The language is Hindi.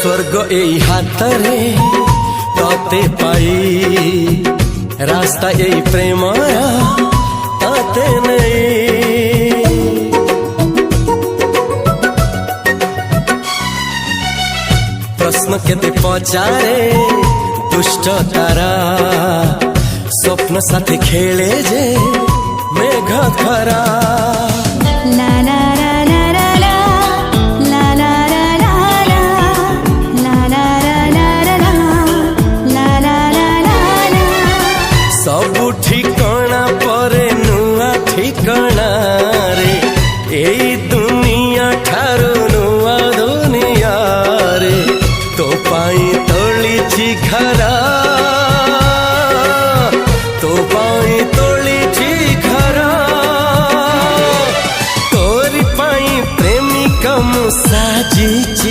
स्वर्ग एई हातरे तते पाई रास्ता एई प्रेमया तते नहीं। प्रश्न केते पचारे दुष्ट तारा स्वप्न साथी खेले जे मेघ खरा। ला ला ला ला ला ला ला ला ला ला ला ला ला ला ला सबु ठिकाना परे नुआ ठिकाना रे एई दुनिया ठारू नुआ दुनिया रे तो पाई तोलिछि घरा तो पाई तोलिछि घरा तोरी पाई प्रेमिका मु साजिछि।